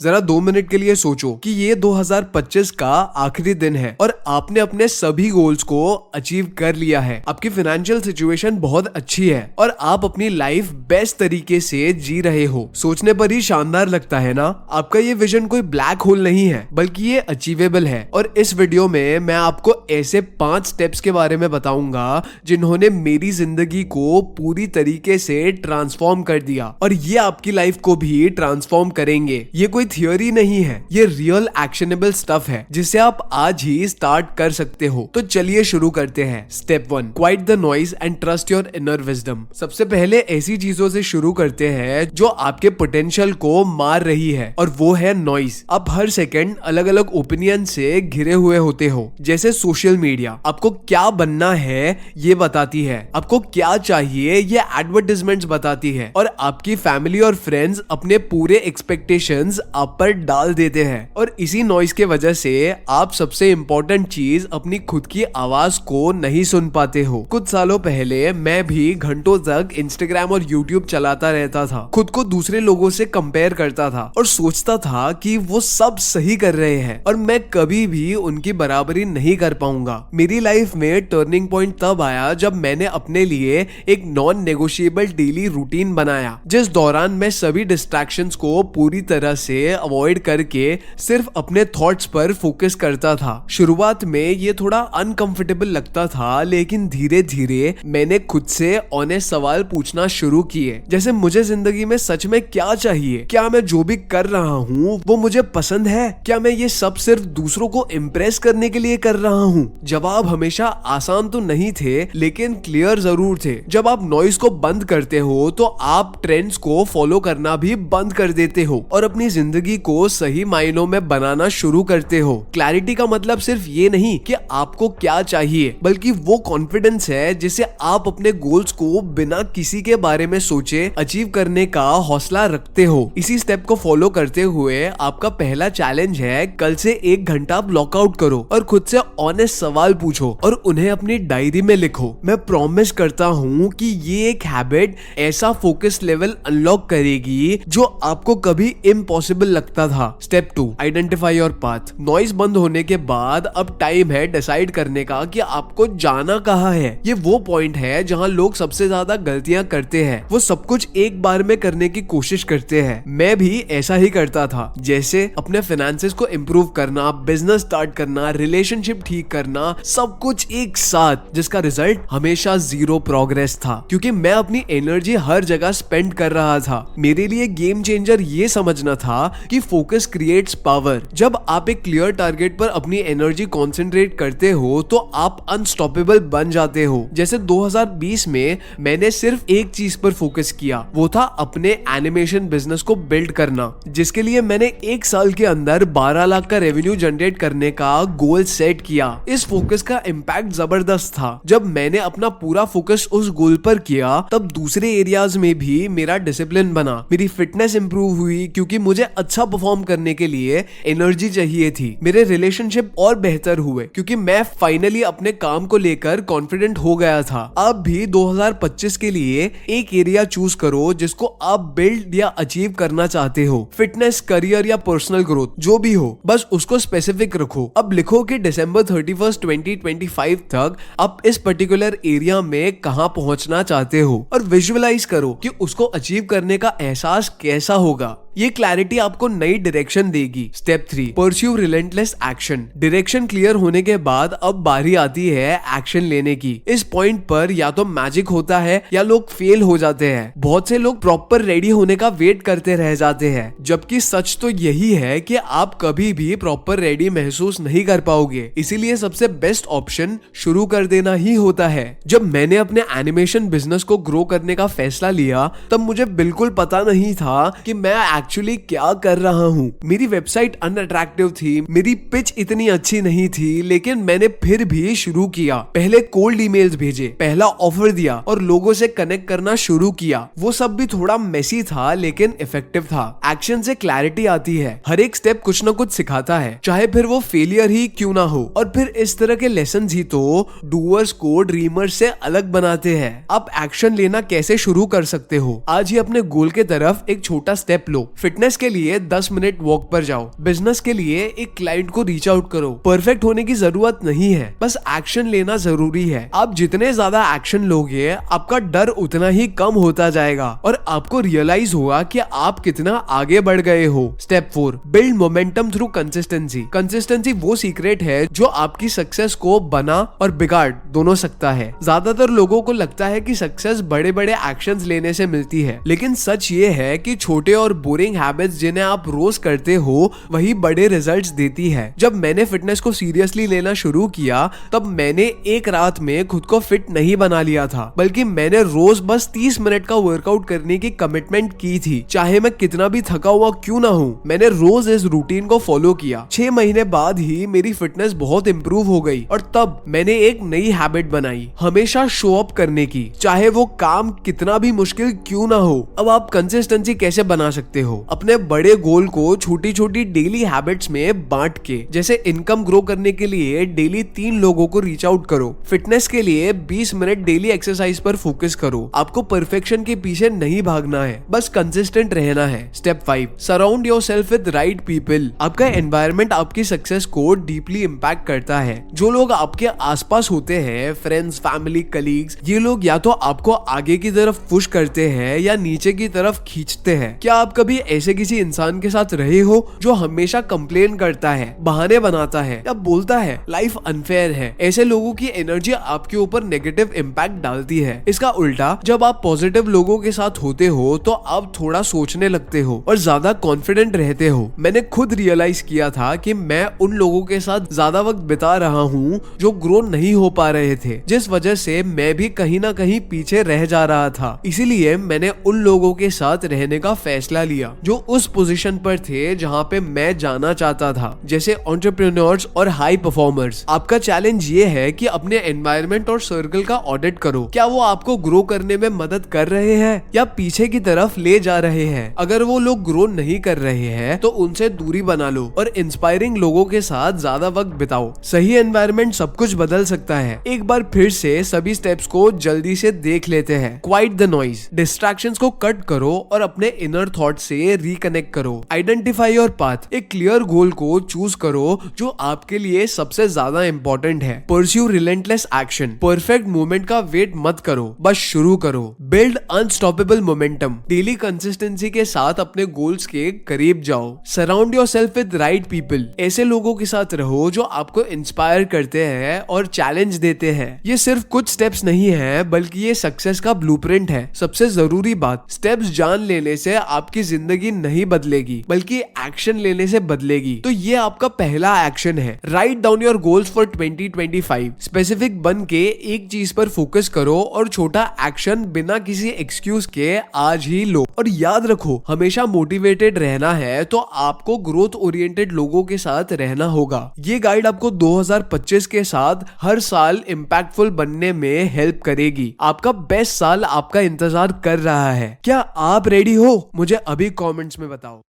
जरा 2 मिनट के लिए सोचो कि ये 2025 का आखिरी दिन है और आपने अपने सभी गोल्स को अचीव कर लिया है। आपकी फाइनेंशियल सिचुएशन बहुत अच्छी है और आप अपनी लाइफ बेस्ट तरीके से जी रहे हो। सोचने पर ही शानदार लगता है ना। आपका ये विजन कोई ब्लैक होल नहीं है, बल्कि ये अचीवेबल है। और इस वीडियो में मैं आपको ऐसे 5 स्टेप्स के बारे में बताऊंगा जिन्होंने मेरी जिंदगी को पूरी तरीके से ट्रांसफॉर्म कर दिया और ये आपकी लाइफ को भी ट्रांसफॉर्म करेंगे। ये कोई थियोरी नहीं है, ये रियल एक्शनेबल स्टफ है जिसे आप आज ही स्टार्ट कर सकते हो। तो चलिए शुरू करते हैं। Step 1, quite the noise and trust your inner wisdom. सबसे पहले ऐसी चीजों से शुरू करते हैं जो आपके पोटेंशियल को मार रही है, और वो है नॉइज। आप हर सेकंड अलग अलग ओपिनियन से घिरे हुए होते हो। जैसे सोशल मीडिया आपको क्या बनना है ये बताती है, आपको क्या चाहिए ये एडवर्टाइजमेंट्स बताती है, और आपकी फैमिली और फ्रेंड्स अपने पूरे एक्सपेक्टेशंस आप पर डाल देते हैं। और इसी नॉइज के वजह से आप सबसे इम्पोर्टेंट चीज अपनी खुद की आवाज को नहीं सुन पाते हो। कुछ सालों पहले मैं भी घंटों तक इंस्टाग्राम और यूट्यूब चलाता रहता था, खुद को दूसरे लोगों से कंपेयर करता था और सोचता था कि वो सब सही कर रहे हैं और मैं कभी भी उनकी बराबरी नहीं कर पाऊंगा। मेरी लाइफ में टर्निंग पॉइंट तब आया जब मैंने अपने लिए एक नॉन नेगोशिएबल डेली रूटीन बनाया, जिस दौरान मैं सभी डिस्ट्रैक्शंस को पूरी तरह से अवॉइड करके सिर्फ अपने थॉट्स पर फोकस करता था। शुरुआत में ये थोड़ा अनकंफर्टेबल लगता था, लेकिन धीरे धीरे मैंने खुद से ऑनेस्ट सवाल पूछना शुरू किए, जैसे मुझे जिंदगी में सच में क्या चाहिए? क्या मैं जो भी कर रहा हूँ वो मुझे पसंद है? क्या मैं ये सब सिर्फ दूसरों को इम्प्रेस करने के लिए कर रहा हूँ? जवाब हमेशा आसान तो नहीं थे, लेकिन क्लियर जरूर थे। जब आप नॉइज को बंद करते हो तो आप ट्रेंड्स को फॉलो करना भी बंद कर देते हो और अपनी जिंदगी को सही मायनों में बनाना शुरू करते हो। क्लैरिटी का मतलब सिर्फ ये नहीं कि आपको क्या चाहिए, बल्कि वो कॉन्फिडेंस है जिसे आप अपने गोल्स को बिना किसी के बारे में सोचे अचीव करने का हौसला रखते हो। इसी स्टेप को फॉलो करते हुए आपका पहला चैलेंज है, कल से 1 घंटा ब्लॉकआउट करो और खुद से ऑनेस्ट सवाल पूछो और उन्हें अपनी डायरी में लिखो। मैं प्रॉमिस करता हूँ कि ये एक हैबिट ऐसा फोकस लेवल अनलॉक करेगी जो आपको कभी इम्पॉसिबल लगता था। Step 2, identify your path. Noise बंद होने के बाद अब टाइम है डिसाइड करने का कि आपको जाना कहाँ है। ये वो पॉइंट है जहाँ लोग सबसे ज्यादा गलतियां करते हैं। वो सब कुछ एक बार में करने की कोशिश करते हैं। मैं भी ऐसा ही करता था, जैसे अपने फाइनेंसेस को इम्प्रूव करना, बिजनेस स्टार्ट करना, रिलेशनशिप ठीक करना, सब कुछ एक साथ, जिसका रिजल्ट हमेशा 0 प्रोग्रेस था, क्योंकि मैं अपनी एनर्जी हर जगह स्पेंड कर रहा था। मेरे लिए गेम चेंजर ये समझना था कि फोकस क्रिएट्स पावर। जब आप एक क्लियर टारगेट पर अपनी एनर्जी कंसंट्रेट करते हो तो आप अनस्टॉपेबल बन जाते हो। जैसे 2020 में मैंने सिर्फ एक चीज पर फोकस किया, वो था अपने एनिमेशन बिजनेस को बिल्ड करना, जिसके लिए मैंने 1 साल के अंदर 12 लाख का रेवेन्यू जनरेट करने का गोल सेट किया। इस फोकस का इम्पैक्ट जबरदस्त था। जब मैंने अपना पूरा फोकस उस गोल पर किया तब दूसरे एरियाज में भी मेरा डिसिप्लिन बना, मेरी फिटनेस इंप्रूव हुई क्योंकि मुझे अच्छा परफॉर्म करने के लिए एनर्जी चाहिए थी। मेरे रिलेशनशिप और बेहतर हुए क्योंकि मैं फाइनली अपने काम को लेकर कॉन्फिडेंट हो गया था। अब भी 2025 के लिए एक एरिया चूज करो जिसको आप बिल्ड या अचीव करना चाहते हो। फिटनेस, करियर या पर्सनल ग्रोथ, जो भी हो, बस उसको स्पेसिफिक रखो। अब लिखो कि दिसंबर 31, 2025 तक आप इस पर्टिकुलर एरिया में कहां पहुंचना चाहते हो और विजुअलाइज करो कि उसको अचीव करने का एहसास कैसा होगा। ये क्लैरिटी आपको नई डायरेक्शन देगी। Step 3, pursue relentless action. Direction clear होने के बाद अब बारी आती है एक्शन लेने की। इस पॉइंट पर या तो मैजिक होता है या लोग फेल हो जाते हैं। बहुत से लोग प्रॉपर रेडी होने का वेट करते रह जाते हैं, जबकि सच तो यही है कि आप कभी भी प्रॉपर रेडी महसूस नहीं कर पाओगे। इसीलिए सबसे बेस्ट ऑप्शन शुरू कर देना ही होता है। जब मैंने अपने एनिमेशन बिजनेस को ग्रो करने का फैसला लिया तब मुझे बिल्कुल पता नहीं था कि मैं एक्चुअली क्या कर रहा हूँ। मेरी वेबसाइट अनअट्रैक्टिव थी, मेरी पिच इतनी अच्छी नहीं थी, लेकिन मैंने फिर भी शुरू किया। पहले कोल्ड ईमेल्स भेजे, पहला ऑफर दिया और लोगों से कनेक्ट करना शुरू किया। वो सब भी थोड़ा मेसी था लेकिन इफेक्टिव था। एक्शन से क्लैरिटी आती है। हर एक स्टेप कुछ ना कुछ सिखाता है, चाहे फिर वो फेलियर ही क्यों ना हो। और फिर इस तरह के लेसन ही तो डूअर्स को ड्रीमर्स से अलग बनाते हैं। आप एक्शन लेना कैसे शुरू कर सकते हो? आज ही अपने गोल के तरफ एक छोटा स्टेप लो। फिटनेस के लिए 10 मिनट वॉक पर जाओ। बिजनेस के लिए एक क्लाइंट को रीच आउट करो। परफेक्ट होने की जरूरत नहीं है, बस एक्शन लेना जरूरी है। आप जितने ज्यादा एक्शन लोगे आपका डर उतना ही कम होता जाएगा और आपको रियलाइज होगा कि आप कितना आगे बढ़ गए हो। Step 4, build momentum through consistency. Consistency वो सीक्रेट है जो आपकी सक्सेस को बना और बिगाड़ दोनों सकता है। ज्यादातर लोगों को लगता है कि सक्सेस बड़े बड़े एक्शंस लेने से मिलती है, लेकिन सच ये है कि छोटे और बोरिंग हैबिट्स जिन्हें आप रोज करते हो वही बड़े रिजल्ट्स देती है। जब मैंने फिटनेस को सीरियसली लेना शुरू किया तब मैंने एक रात में खुद को फिट नहीं बना लिया था, बल्कि मैंने रोज बस 30 मिनट का वर्कआउट करने की कमिटमेंट की थी, चाहे मैं कितना भी थका हुआ क्यों ना हूँ। मैंने रोज इस रूटीन को फॉलो किया। 6 महीने बाद ही मेरी फिटनेस बहुत इंप्रूव हो गई और तब मैंने एक नई हैबिट बनाई, हमेशा शो अप करने की, चाहे वो काम कितना भी मुश्किल क्यों ना हो। अब आप कंसिस्टेंसी कैसे बना सकते हो? अपने बड़े गोल को छोटी छोटी डेली हैबिट्स में बांट के, जैसे इनकम ग्रो करने के लिए डेली 3 लोगों को रीच आउट करो। फिटनेस के लिए 20 मिनट डेली एक्सरसाइज पर फोकस करो। आपको परफेक्शन के पीछे नहीं भागना है, बस कंसिस्टेंट रहना है। Step 5, surround yourself with right people. आपका एनवायरनमेंट आपकी सक्सेस को डीपली इम्पैक्ट करता है। जो लोग आपके आसपास होते हैं, फ्रेंड्स, फैमिली, कलीग्स, ये लोग या तो आपको आगे की तरफ पुश करते हैं या नीचे की तरफ खींचते हैं। क्या आप कभी ऐसे किसी इंसान के साथ रहे हो जो हमेशा कंप्लेन करता है, बहाने बनाता है या बोलता है लाइफ अनफेयर है? ऐसे लोगों की एनर्जी आपके ऊपर नेगेटिव इम्पैक्ट डालती है। इसका उल्टा, जब आप पॉजिटिव लोगों के साथ होते हो तो आप थोड़ा सोचने लगते हो और ज्यादा कॉन्फिडेंट रहते हो। मैंने खुद रियलाइज किया था कि मैं उन लोगों के साथ ज्यादा वक्त बिता रहा हूँ जो ग्रो नहीं हो पा रहे थे, जिस वजह से मैं भी कहीं ना कहीं पीछे रह जा रहा था। इसीलिए मैंने उन लोगों के साथ रहने का फैसला लिया जो उस पोजीशन पर थे जहाँ पे मैं जाना चाहता था, जैसे एंटरप्रेन्योर्स और हाई परफॉर्मर्स। आपका चैलेंज ये है कि अपने एनवायरनमेंट और सर्कल का ऑडिट करो। क्या वो आपको ग्रो करने में मदद कर रहे हैं या पीछे की तरफ ले जा रहे हैं? अगर वो लोग ग्रो नहीं कर रहे हैं तो उनसे दूरी बना लो और इंस्पायरिंग लोगों के साथ ज्यादा वक्त बिताओ। सही एनवायरनमेंट सब कुछ बदल सकता है। एक बार फिर से सभी स्टेप्स को जल्दी से देख लेते हैं। क्वाइट द नॉइज, डिस्ट्रैक्शंस को कट करो और अपने इनर थॉट से रिकनेक्ट करो। आइडेंटिफाई योर पाथ, एक क्लियर गोल को चूज करो जो आपके लिए सबसे ज्यादा इंपॉर्टेंट है। Pursue relentless action, perfect movement का वेट मत करो, बस शुरू करो। Build unstoppable momentum, daily consistency के साथ अपने गोल्स के करीब जाओ। Surround yourself with right people, ऐसे लोगों के साथ रहो जो आपको इंस्पायर करते हैं और चैलेंज देते हैं। ये सिर्फ कुछ स्टेप्स नहीं है, बल्कि ये सक्सेस का ब्लूप्रिंट है। सबसे जरूरी बात, स्टेप्स जान लेने से आपकी जिंदगी नहीं बदलेगी, बल्कि एक्शन लेने से बदलेगी। तो ये आपका पहला एक्शन है। Write down your goals for 2025। Specific बन के एक चीज पर फोकस करो और छोटा एक्शन बिना किसी एक्सक्यूज के आज ही लो। और याद रखो, हमेशा मोटिवेटेड रहना है तो आपको ग्रोथ ओरिएंटेड लोगों के साथ रहना होगा। ये गाइड आपको 2025 के साथ हर साल इम्पैक्टफुल बनने में हेल्प करेगी। आपका बेस्ट साल आपका इंतजार कर रहा है। क्या आप रेडी हो? मुझे अभी कमेंट्स में बताओ।